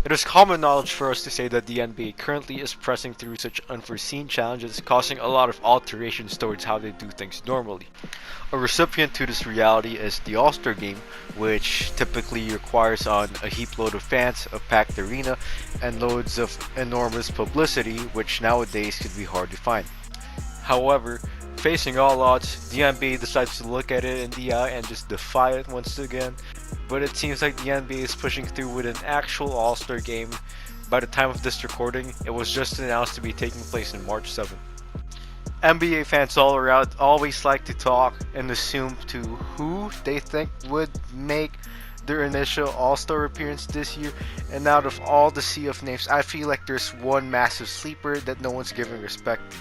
It is common knowledge for us to say that the NBA currently is pressing through such unforeseen challenges, causing a lot of alterations towards how they do things normally. A recipient to this reality is the All-Star Game, which typically requires on a heap load of fans, a packed arena, and loads of enormous publicity, which nowadays could be hard to find. However, facing all odds, the NBA decides to look at it in the eye and just defy it once again. But it seems like the NBA is pushing through with an actual All-Star Game. By the time of this recording, it was just announced to be taking place on March 7th. NBA fans all around always like to talk and assume to who they think would make their initial All-Star appearance this year, and out of all the sea of names, I feel like there's one massive sleeper that no one's giving respect to.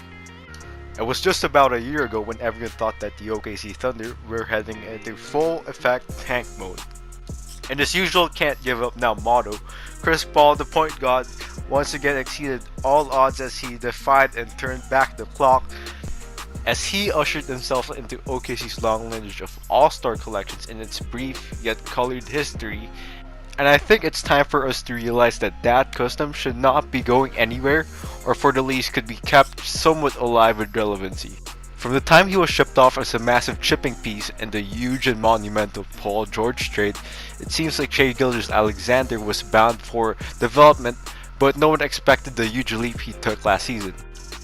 It was just about a year ago when everyone thought that the OKC Thunder were heading into full effect tank mode. In his usual can't give up now motto, Chris Paul, the point guard, once again exceeded all odds as he defied and turned back the clock as he ushered himself into OKC's long lineage of all-star collections in its brief yet colored history. And I think it's time for us to realize that that custom should not be going anywhere, or for the least could be kept somewhat alive with relevancy. From the time he was shipped off as a massive chipping piece in the huge and monumental Paul George trade, it seems like Shai Gilgeous-Alexander was bound for development, but no one expected the huge leap he took last season.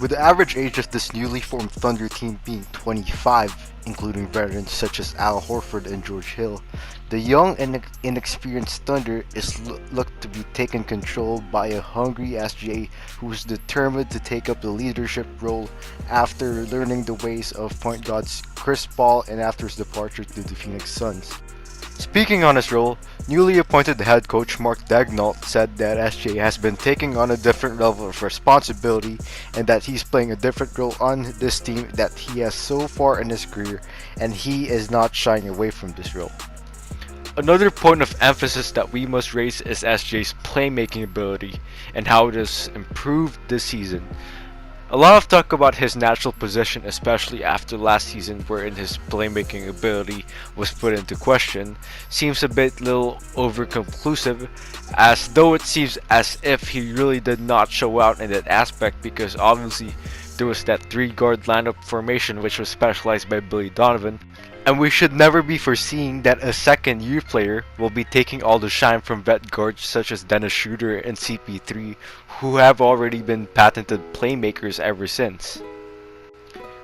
With the average age of this newly formed Thunder team being 25, including veterans such as Al Horford and George Hill, the young and inexperienced Thunder is looked to be taken control by a hungry SGA who is determined to take up the leadership role after learning the ways of point guards Chris Paul and after his departure to the Phoenix Suns. Speaking on his role, newly appointed head coach Mark Daigneault said that SGA has been taking on a different level of responsibility and that he's playing a different role on this team that he has so far in his career, and he is not shying away from this role. Another point of emphasis that we must raise is SGA's playmaking ability and how it has improved this season. A lot of talk about his natural position, especially after last season wherein his playmaking ability was put into question, seems a bit little overconclusive, as though it seems as if he really did not show out in that aspect, because obviously there was that 3-guard lineup formation which was specialized by Billy Donovan, and we should never be foreseeing that a second-year player will be taking all the shine from vet guards such as Dennis Schroeder and CP3, who have already been patented playmakers ever since.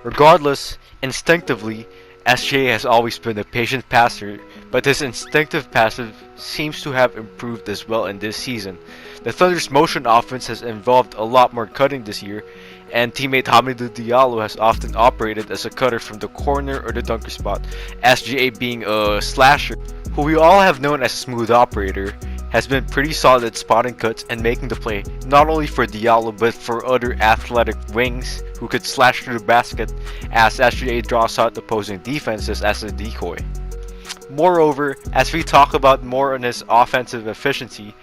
Regardless, instinctively, SGA has always been a patient passer, but his instinctive passive seems to have improved as well in this season. The Thunder's motion offense has involved a lot more cutting this year, and teammate Hamidou Diallo has often operated as a cutter from the corner or the dunker spot, SGA being a slasher, who we all have known as a smooth operator, has been pretty solid at spotting cuts and making the play not only for Diallo but for other athletic wings who could slash through the basket as SGA draws out opposing defenses as a decoy. Moreover, as we talk about more on his offensive efficiency,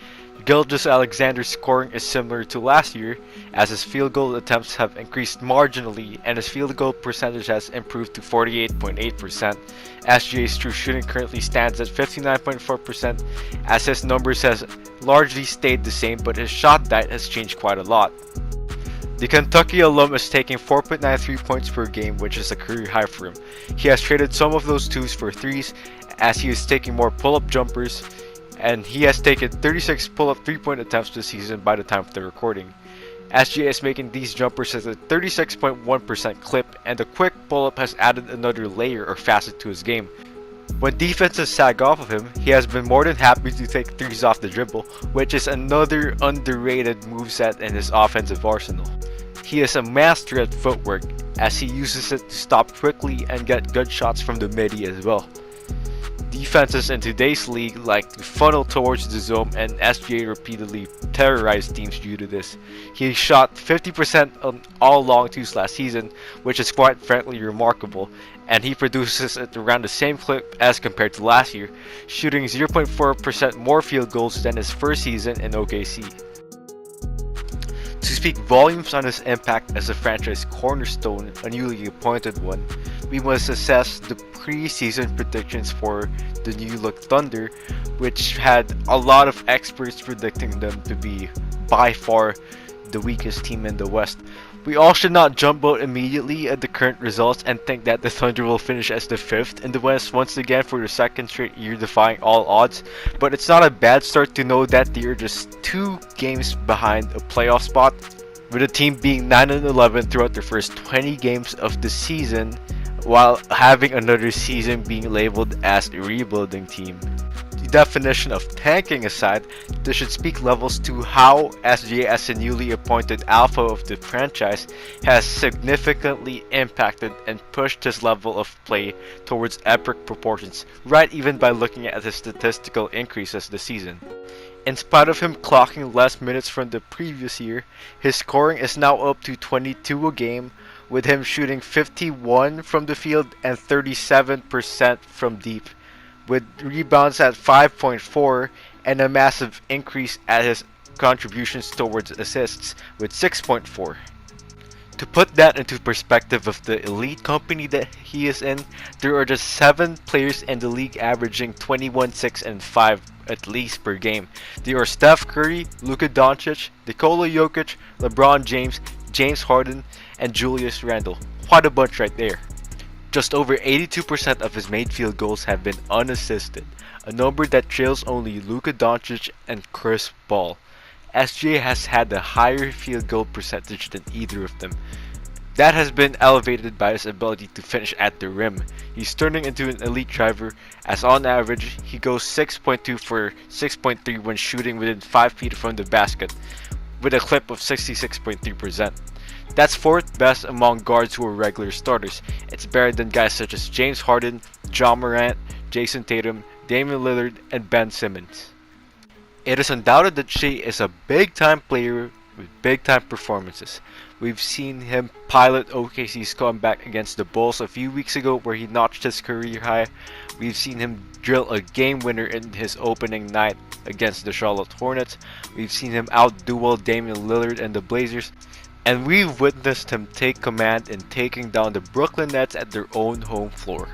Gilgeous-Alexander's scoring is similar to last year, as his field goal attempts have increased marginally and his field goal percentage has improved to 48.8%. SGA's true shooting currently stands at 59.4%, as his numbers has largely stayed the same, but his shot diet has changed quite a lot. The Kentucky alum is taking 4.93 points per game, which is a career high for him. He has traded some of those twos for threes, as he is taking more pull-up jumpers, and he has taken 36 pull-up 3-point attempts this season by the time of the recording. SGA is making these jumpers at a 36.1% clip, and the quick pull-up has added another layer or facet to his game. When defenses sag off of him, he has been more than happy to take threes off the dribble, which is another underrated moveset in his offensive arsenal. He is a master at footwork, as he uses it to stop quickly and get good shots from the midi as well. Defenses in today's league like to funnel towards the zone, and SGA repeatedly terrorized teams due to this. He shot 50% on all long twos last season, which is quite frankly remarkable, and he produces at around the same clip as compared to last year, shooting 0.4% more field goals than his first season in OKC. To speak volumes on his impact as a franchise cornerstone, a newly appointed one, we must assess the preseason predictions for the new look Thunder, which had a lot of experts predicting them to be by far the weakest team in the West. We all should not jump out immediately at the current results and think that the Thunder will finish as the 5th in the West once again for the second straight year, defying all odds. But it's not a bad start to know that they are just 2 games behind a playoff spot, with the team being 9-11 throughout their first 20 games of the season, while having another season being labeled as a rebuilding team. The definition of tanking aside, this should speak levels to how SGA, as a newly appointed alpha of the franchise, has significantly impacted and pushed his level of play towards epic proportions, right even by looking at his statistical increases this season. In spite of him clocking less minutes from the previous year, his scoring is now up to 22 a game, with him shooting 51 from the field and 37% from deep, with rebounds at 5.4 and a massive increase at his contributions towards assists with 6.4. To put that into perspective of the elite company that he is in, there are just 7 players in the league averaging 21, 6, and 5 at least per game. They are Steph Curry, Luka Doncic, Nikola Jokic, LeBron James, James Harden, and Julius Randle. What a bunch right there. Just over 82% of his made field goals have been unassisted, a number that trails only Luka Doncic and Chris Paul. SGA has had a higher field goal percentage than either of them. That has been elevated by his ability to finish at the rim. He's turning into an elite driver, as on average he goes 6.2 for 6.3 when shooting within 5 feet from the basket, with a clip of 66.3%. That's 4th best among guards who are regular starters. It's better than guys such as James Harden, Ja Morant, Jason Tatum, Damian Lillard, and Ben Simmons. It is undoubted that Shea is a big-time player with big-time performances. We've seen him pilot OKC's comeback against the Bulls a few weeks ago, where he notched his career high. We've seen him drill a game winner in his opening night against the Charlotte Hornets. We've seen him out-duel Damian Lillard and the Blazers. And we've witnessed him take command in taking down the Brooklyn Nets at their own home floor.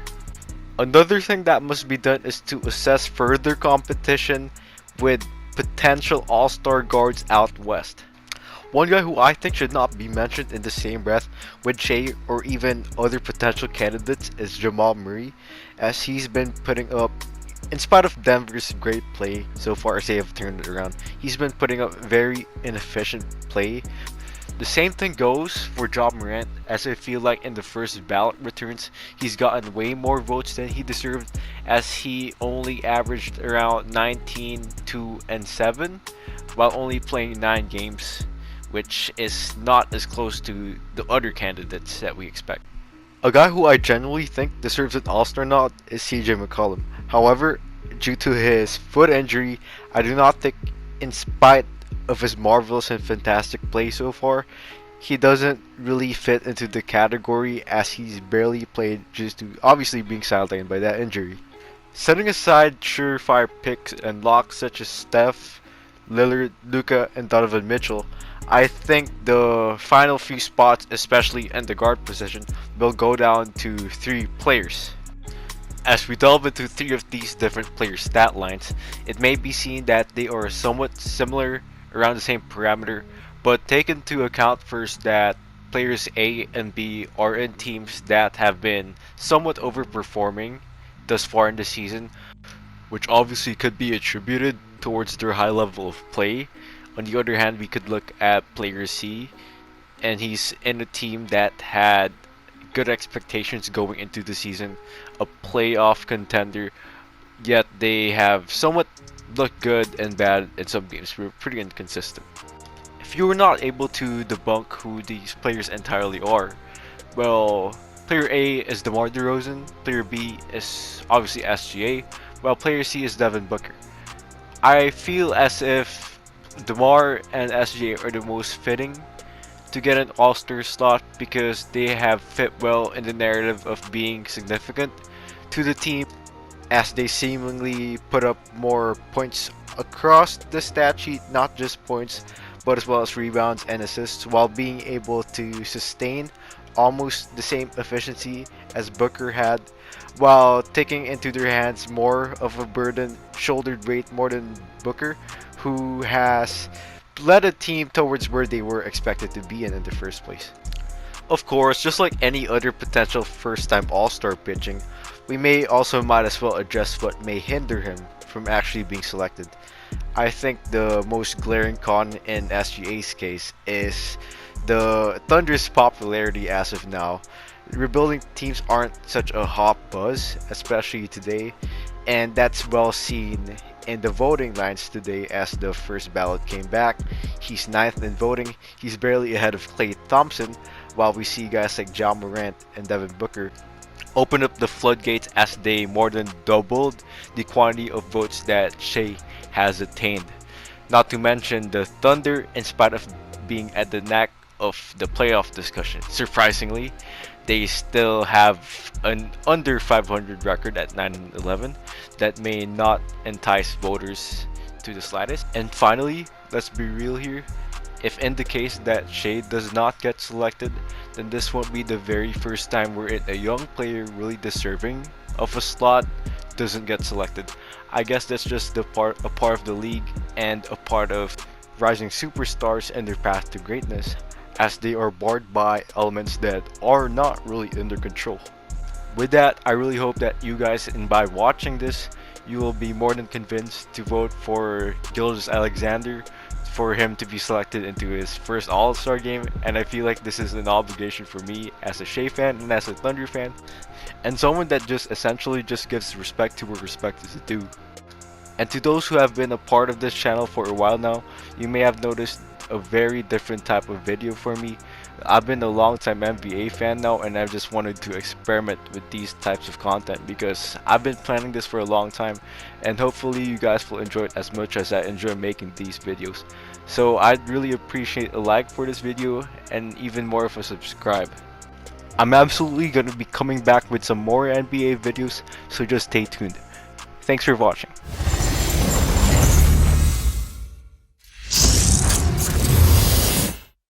Another thing that must be done is to assess further competition with potential all-star guards out west. One guy who I think should not be mentioned in the same breath with Shea or even other potential candidates is Jamal Murray, as he's been putting up, in spite of Denver's great play so far as they have turned it around, he's been putting up very inefficient play. The same thing goes for Ja Morant, as I feel like in the first ballot returns, he's gotten way more votes than he deserved, as he only averaged around 19, 2, and 7, while only playing 9 games, which is not as close to the other candidates that we expect. A guy who I genuinely think deserves an All-Star nod is CJ McCollum. However, due to his foot injury, I do not think, in spite of his marvelous and fantastic play so far, he doesn't really fit into the category, as he's barely played due to obviously being sidelined by that injury. Setting aside surefire picks and locks such as Steph, Lillard, Luka, and Donovan Mitchell, I think the final few spots, especially in the guard position, will go down to 3 players. As we delve into 3 of these different player stat lines, it may be seen that they are somewhat similar around the same parameter, but take into account first that players A and B are in teams that have been somewhat overperforming thus far in the season, which obviously could be attributed towards their high level of play. On the other hand, we could look at player C, and he's in a team that had good expectations going into the season, a playoff contender, yet they have somewhat looked good and bad in some games. We're pretty inconsistent. If you were not able to debunk who these players entirely are, well, player A is DeMar DeRozan, player B is obviously SGA, while player C is Devin Booker. I feel as if DeMar and SGA are the most fitting to get an All-Star slot because they have fit well in the narrative of being significant to the team, as they seemingly put up more points across the stat sheet, not just points, but as well as rebounds and assists, while being able to sustain almost the same efficiency as Booker had. while taking into their hands more of a burden, shouldered weight more than Booker, who has led a team towards where they were expected to be in the first place. Of course, just like any other potential first-time All-Star pitching, we may also might as well address what may hinder him from actually being selected. I think the most glaring con in SGA's case is the Thunder's popularity as of now. Rebuilding teams aren't such a hot buzz, especially today, and that's well seen in the voting lines today as the first ballot came back. He's ninth in voting. He's barely ahead of Klay Thompson, while we see guys like Ja Morant and Devin Booker open up the floodgates as they more than doubled the quantity of votes that Shea has attained. Not to mention the Thunder, in spite of being at the neck of the playoff discussion, surprisingly, they still have an under 500 record at 9-11 that may not entice voters to the slightest. And finally, let's be real here. If in the case that Shea does not get selected, then this won't be the very first time wherein a young player really deserving of a slot doesn't get selected. I guess that's just a part of the league and a part of rising superstars and their path to greatness, as they are barred by elements that are not really in their control. With that, I really hope that you guys, and by watching this, you will be more than convinced to vote for Gilgeous-Alexander for him to be selected into his first All-Star game. And I feel like this is an obligation for me as a Shea fan and as a Thunder fan, and someone that just essentially just gives respect to where respect is due. And to those who have been a part of this channel for a while now, you may have noticed a very different type of video for me. I've been a long-time NBA fan now, and I've just wanted to experiment with these types of content because I've been planning this for a long time, and hopefully you guys will enjoy it as much as I enjoy making these videos. So I'd really appreciate a like for this video and even more of a subscribe. I'm absolutely going to be coming back with some more NBA videos, so just stay tuned. Thanks for watching.